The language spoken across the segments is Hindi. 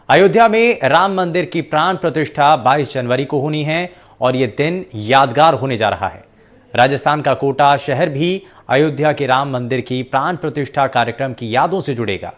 अयोध्या में राम मंदिर की प्राण प्रतिष्ठा 22 जनवरी को होनी है और ये दिन यादगार होने जा रहा है। राजस्थान का कोटा शहर भी अयोध्या के राम मंदिर की प्राण प्रतिष्ठा कार्यक्रम की यादों से जुड़ेगा,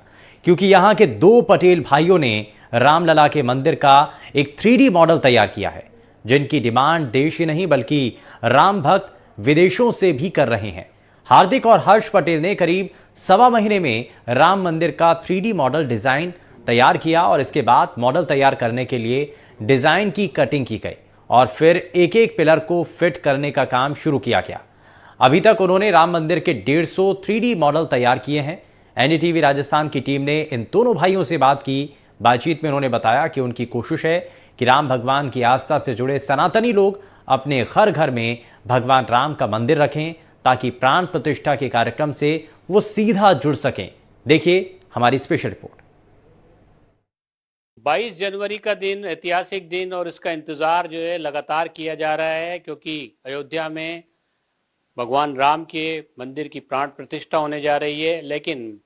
क्योंकि यहां के दो पटेल भाइयों ने रामलला के मंदिर का एक 3D मॉडल तैयार किया है, जिनकी डिमांड देश ही नहीं बल्कि राम भक्त विदेशों से भी कर रहे हैं। हार्दिक और हर्ष पटेल ने करीब सवा महीने में राम मंदिर का 3D मॉडल डिजाइन तैयार किया और इसके बाद मॉडल तैयार करने के लिए डिजाइन की कटिंग की गई और फिर एक एक पिलर को फिट करने का काम शुरू किया गया। अभी तक उन्होंने राम मंदिर के 150 3D मॉडल तैयार किए हैं। एनडीटीवी राजस्थान की टीम ने इन दोनों भाइयों से बात की। बातचीत में उन्होंने बताया कि उनकी कोशिश है कि राम भगवान की आस्था से जुड़े सनातनी लोग अपने घर घर में भगवान राम का मंदिर रखें, ताकि प्राण प्रतिष्ठा के कार्यक्रम से वो सीधा जुड़ सकें। देखिए हमारी स्पेशल रिपोर्ट। 22 जनवरी का दिन ऐतिहासिक दिन और इसका इंतजार जो है लगातार किया जा रहा है, क्योंकि अयोध्या में भगवान राम के मंदिर की प्राण प्रतिष्ठा होने जा रही है। लेकिन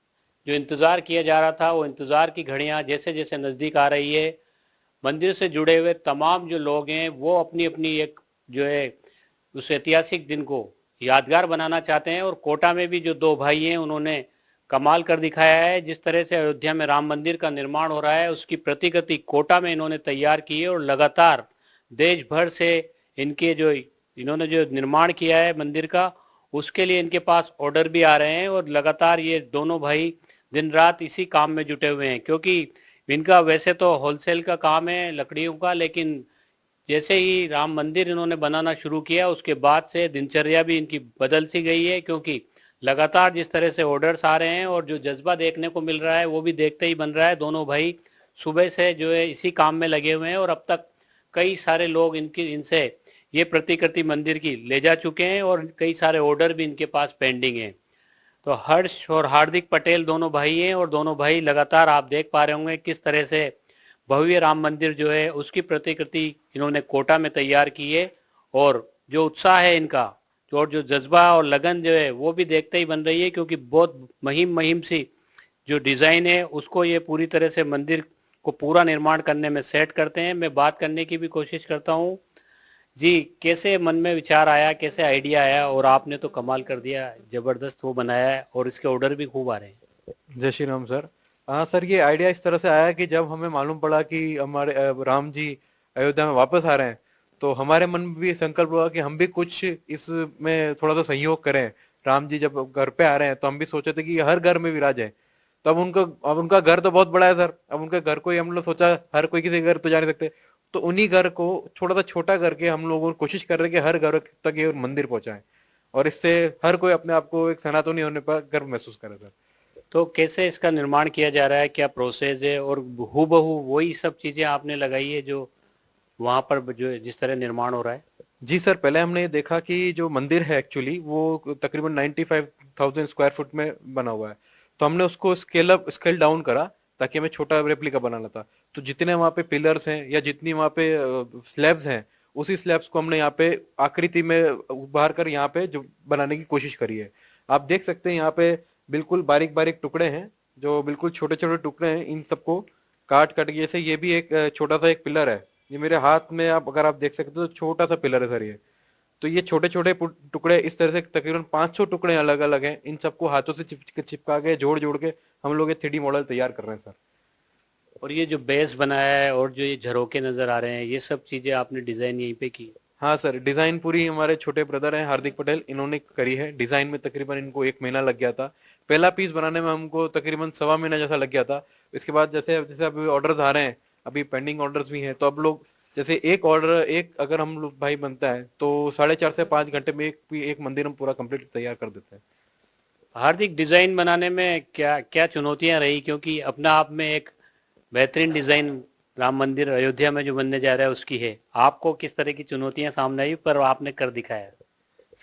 जो इंतजार किया जा रहा था वो इंतजार की घड़ियां जैसे जैसे नजदीक आ रही है, मंदिर से जुड़े हुए तमाम जो लोग हैं वो अपनी अपनी एक जो है उस ऐतिहासिक दिन को यादगार बनाना चाहते हैं। और कोटा में भी जो दो भाई हैं उन्होंने कमाल कर दिखाया है। जिस तरह से अयोध्या में राम मंदिर का निर्माण हो रहा है उसकी प्रतिकृति कोटा में इन्होंने तैयार की है और लगातार देश भर से इन्होंने जो निर्माण किया है मंदिर का, उसके लिए इनके पास ऑर्डर भी आ रहे हैं। और लगातार ये दोनों भाई दिन रात इसी काम में जुटे हुए हैं, क्योंकि इनका वैसे तो होलसेल का काम है लकड़ियों का, लेकिन जैसे ही राम मंदिर इन्होंने बनाना शुरू किया उसके बाद से दिनचर्या भी इनकी बदल सी गई है, क्योंकि लगातार जिस तरह से ऑर्डर्स आ रहे हैं और जो जज्बा देखने को मिल रहा है वो भी देखते ही बन रहा है। दोनों भाई सुबह से जो है इसी काम में लगे हुए हैं और अब तक कई सारे लोग इनसे ये प्रतिकृति मंदिर की ले जा चुके हैं और कई सारे ऑर्डर भी इनके पास पेंडिंग हैं। तो हर्ष और हार्दिक पटेल दोनों भाई हैं और दोनों भाई लगातार आप देख पा रहे होंगे किस तरह से भव्य राम मंदिर जो है उसकी प्रतिकृति इन्होंने कोटा में तैयार की है। और जो उत्साह है इनका और जो जज्बा और लगन जो है वो भी देखते ही बन रही है, क्योंकि बहुत महीम महीम सी जो डिजाइन है उसको ये पूरी तरह से मंदिर को पूरा निर्माण करने में सेट करते हैं। मैं बात करने की भी कोशिश करता हूँ। जी, कैसे मन में विचार आया, कैसे आइडिया आया? और आपने तो कमाल कर दिया, जबरदस्त वो बनाया है और इसके ऑर्डर भी खूब आ रहे हैं। जय श्री राम सर। हाँ सर, ये आइडिया इस तरह से आया कि जब हमें मालूम पड़ा कि हमारे राम जी अयोध्या में वापस आ रहे हैं, तो हमारे मन में भी संकल्प हुआ कि हम भी कुछ इसमें थोड़ा सा सहयोग करें। राम जी जब घर पे आ रहे हैं तो हम भी सोचे थे कि हर घर में विराजे। तो अब उनका घर तो बहुत बड़ा है सर। अब उनके घर को ही हम लोग सोचा, हर कोई किसी घर तो जा नहीं सकते, तो उन्हीं घर को थोड़ा सा छोटा करके हम लोग कोशिश कर रहे हैं कि हर घर तक ये मंदिर पहुंचाएं और इससे हर कोई अपने आप को एक सनातनी होने पर गर्व महसूस करे सर। तो कैसे इसका निर्माण किया जा रहा है, क्या प्रोसेस है? और हूबहू वही सब चीजें आपने लगाई है जो वहां पर जो जिस तरह निर्माण हो रहा है? जी सर, पहले हमने ये देखा कि जो मंदिर है एक्चुअली वो तकरीबन 95,000 स्क्वायर फुट में बना हुआ है। तो हमने उसको स्केल डाउन करा ताकि हमें छोटा रेप्लिका बनाना था। तो जितने वहाँ पे पिलर्स हैं या जितनी वहाँ पे स्लैब्स हैं, उसी स्लैब्स को हमने यहाँ पे आकृति में उभार कर यहाँ पे जो बनाने की कोशिश करी है। आप देख सकते हैं यहाँ पे बिल्कुल बारीक बारीक टुकड़े हैं, जो बिल्कुल छोटे छोटे टुकड़े हैं। इन सबको काट काट के, जैसे ये भी एक छोटा सा एक पिलर है, ये मेरे हाथ में आप अगर आप देख सकते हो तो छोटा सा पिलर है सर ये। तो ये छोटे छोटे टुकड़े इस तरह से तकरीबन 500 टुकड़े अलग अलग हैं। इन सबको हाथों से चिपका के जोड़ जोड़ के हम लोग ये 3D मॉडल तैयार कर रहे हैं सर। और ये जो बेस बनाया है और जो ये झरोके नजर आ रहे हैं, ये सब चीजें आपने डिजाइन यहीं पे की? हाँ सर, डिजाइन पूरी हमारे छोटे ब्रदर हैं हार्दिक पटेल, इन्होंने करी है। डिजाइन में तकरीबन इनको 1 महीना लग गया था। पहला पीस बनाने में हमको तकरीबन सवा महीना जैसा लग गया था। इसके बाद जैसे जैसे अभी ऑर्डर्स आ रहे हैं, अभी पेंडिंग ऑर्डर्स भी हैं, तो अब लोग जैसे एक ऑर्डर एक अगर हम लोग भाई बनता है तो 4.5 से 5 घंटे में एक मंदिर हम पूरा कंप्लीट तैयार कर देते हैं। हार्दिक, डिजाइन बनाने में क्या क्या चुनौतियां रही? क्योंकि अपने आप में एक बेहतरीन डिजाइन राम मंदिर अयोध्या में जो बनने जा रहा है उसकी है। आपको किस तरह की चुनौतियां सामने आई पर आपने कर दिखाया?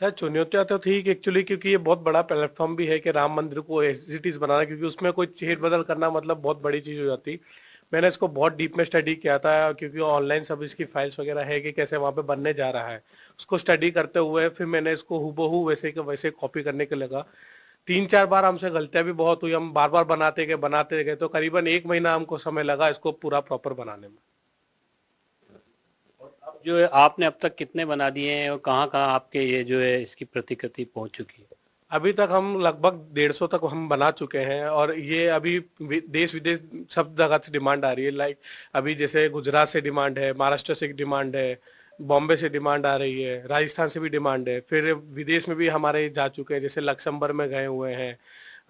सर चुनौतियां तो ठीक एक्चुअली, क्योंकि ये बहुत बड़ा प्लेटफॉर्म भी है कि राम मंदिर को एज इट इज बनाना, क्योंकि उसमें कोई चेर बदल करना मतलब बहुत बड़ी चीज हो जाती। मैंने इसको बहुत डीप में स्टडी किया था, क्योंकि ऑनलाइन सब इसकी फाइल्स वगैरह है कि कैसे वहां पे बनने जा रहा है। उसको स्टडी करते हुए फिर मैंने इसको हूबहू वैसे के वैसे कॉपी करने के लगा। 3-4 बार हमसे गलतियां भी बहुत हुई, हम बार बार बनाते गए, तो करीबन 1 महीना हमको समय लगा इसको पूरा प्रॉपर बनाने में। अब जो है आपने अब तक कितने बना दिए हैं और कहाँ कहाँ आपके ये जो है इसकी प्रतिकृति पहुंच चुकी है? अभी तक हम लगभग 150 तक हम बना चुके हैं, और ये अभी देश विदेश सब जगह से डिमांड आ रही है। लाइक अभी जैसे गुजरात से डिमांड है, महाराष्ट्र से डिमांड है, बॉम्बे से डिमांड आ रही है, राजस्थान से भी डिमांड है, फिर विदेश में भी हमारे जा चुके हैं, जैसे लक्समबर्ग में गए हुए हैं,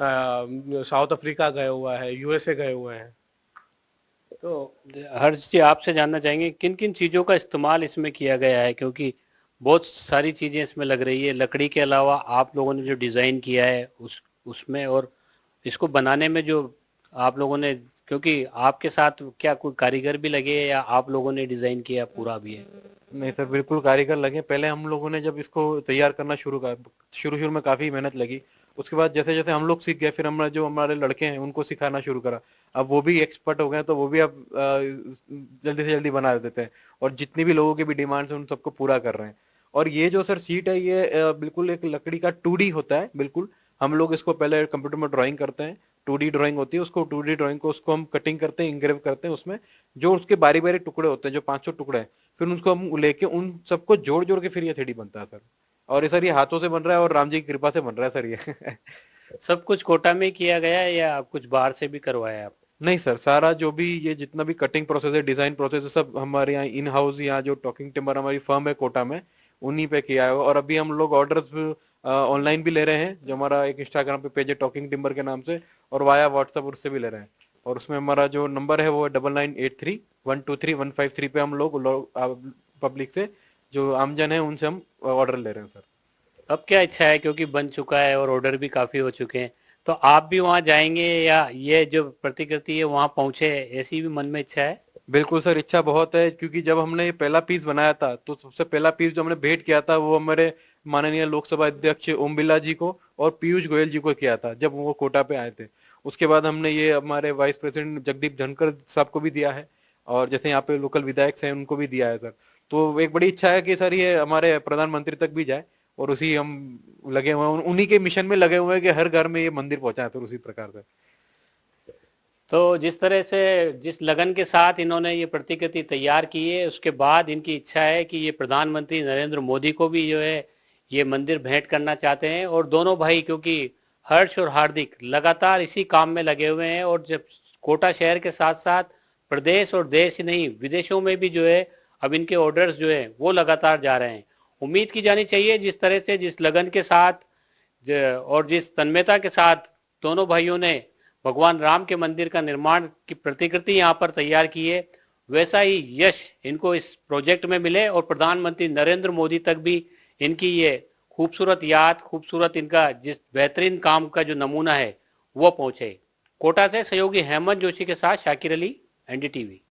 साउथ अफ्रीका गए हुआ है, यूएसए गए हुए हैं। तो हर्ष जी आपसे जानना चाहेंगे किन किन चीज़ों का इस्तेमाल इसमें किया गया है, क्योंकि बहुत सारी चीज़ें इसमें लग रही है। लकड़ी के अलावा आप लोगों ने जो डिज़ाइन किया है उसमें, और इसको बनाने में जो आप लोगों ने, क्योंकि आपके साथ क्या कोई कारीगर भी लगे हैं या आप लोगों ने डिज़ाइन किया पूरा भी है? नहीं सर, बिल्कुल कारीगर लगे। पहले हम लोगों ने जब इसको तैयार करना शुरू में काफी मेहनत लगी। उसके बाद जैसे जैसे हम लोग सीख गए, फिर हमारे लड़के हैं उनको सिखाना शुरू करा। अब वो भी एक्सपर्ट हो गए, तो वो भी अब जल्दी से जल्दी बना देते हैं, और जितनी भी लोगों की भी डिमांड्स है उन सबको पूरा कर रहे हैं। और ये जो सर सीट है, ये बिल्कुल एक लकड़ी का 2D होता है। बिल्कुल हम लोग इसको पहले कंप्यूटर में ड्राइंग करते हैं, 2D ड्राइंग होती है, उसको 2D ड्राइंग को उसको हम कटिंग करते हैं, इंग्रेव करते हैं। उसमें जो उसके बारी बारी टुकड़े होते हैं, जो 500 टुकड़े हैं, फिर उनको हम लेके उन सबको जोड़ जोड़ के फिर ये 3D बनता है सर। और ये सर ये हाथों से बन रहा है, और राम जी की कृपा से बन रहा है सर ये। सब कुछ कोटा में किया गया है या कुछ बाहर से भी करवाया आप? नहीं सर, सारा जो भी ये जितना भी कटिंग प्रोसेस है, डिजाइन प्रोसेस है, सब हमारे यहाँ इन हाउस, यहाँ जो टॉकिंग टिम्बर हमारी फर्म है कोटा में, उन्हीं पे किया है। और अभी हम लोग ऑर्डर्स ऑनलाइन भी ले रहे हैं, जो हमारा एक इंस्टाग्राम पे पेज है टॉकिंग टिम्बर के नाम से, और वाया व्हाट्सएप उससे भी ले रहे हैं। और उसमें हमारा जो नंबर है वो 9983123153 पे हम लोग पब्लिक से, जो आमजन है, उनसे हम ऑर्डर ले रहे हैं सर। अब क्या इच्छा है, क्योंकि बन चुका है और ऑर्डर भी काफी हो चुके हैं, तो आप भी वहां जाएंगे या ये जो प्रतिकृति है वहां पहुंचे, ऐसी भी मन में इच्छा है? बिल्कुल सर, इच्छा बहुत है। क्योंकि जब हमने ये पहला पीस बनाया था, तो सबसे पहला पीस जो हमने भेंट किया था, वो हमारे माननीय लोकसभा अध्यक्ष ओम बिरला जी को और पीयूष गोयल जी को किया था, जब वो कोटा पे आए थे। उसके बाद हमने ये हमारे वाइस प्रेसिडेंट जगदीप धनखड़ साहब को भी दिया है, और जैसे यहाँ पे लोकल विधायक हैं उनको भी दिया है सर। तो एक बड़ी इच्छा है कि सर ये हमारे प्रधानमंत्री तक भी जाए, और उसी हम लगे हुए हैं, उन्हीं के मिशन में लगे हुए हैं कि हर घर में ये मंदिर पहुंचाए, तो उसी प्रकार से। तो जिस तरह से, जिस लगन के साथ इन्होंने ये प्रतिकृति तैयार की है, उसके बाद इनकी इच्छा है कि ये प्रधानमंत्री नरेंद्र मोदी को भी जो है ये मंदिर भेंट करना चाहते हैं। और दोनों भाई, क्योंकि हर्ष और हार्दिक लगातार इसी काम में लगे हुए हैं, और जब कोटा शहर के साथ साथ प्रदेश और देश ही नहीं विदेशों में भी जो है अब इनके ऑर्डर्स जो है वो लगातार जा रहे हैं। उम्मीद की जानी चाहिए जिस तरह से, जिस लगन के साथ और जिस तन्मयता के साथ दोनों भाइयों ने भगवान राम के मंदिर का निर्माण की प्रतिकृति यहाँ पर तैयार की है, वैसा ही यश इनको इस प्रोजेक्ट में मिले और प्रधानमंत्री नरेंद्र मोदी तक भी इनकी ये खूबसूरत याद, खूबसूरत इनका जिस बेहतरीन काम का जो नमूना है वो पहुंचे। कोटा से सहयोगी हेमंत जोशी के साथ शाकिर अली, एनडीटीवी।